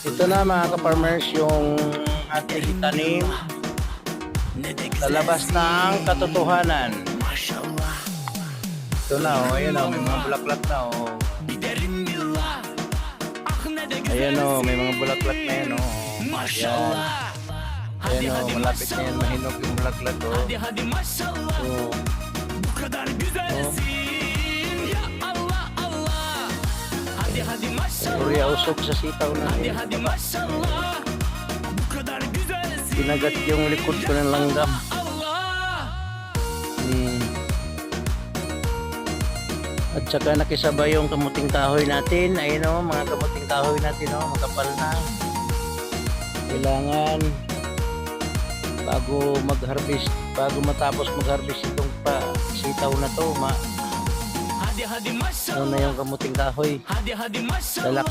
Ito na mga ka-farmers yung ating tanim sa labas ng katotohanan. Ito na oh, ayan oh, may mga bulaklak na oh. Ayan oh, may mga bulaklak na yan oh. Ayan. Ayan oh, malapit na yan mahinog yung bulaklak oh. Oh. Kuya usok sa sitaw na kinagat yung likod ko ng langgam. At saka nakisabay yung kamuting kahoy natin. Ayun o, mga kamuting kahoy natin o, makapal na. Kailangan bago mag-harvest, bago matapos mag-harvest itong sitaw na to, ano na yung kamuting kahoy. Lalaki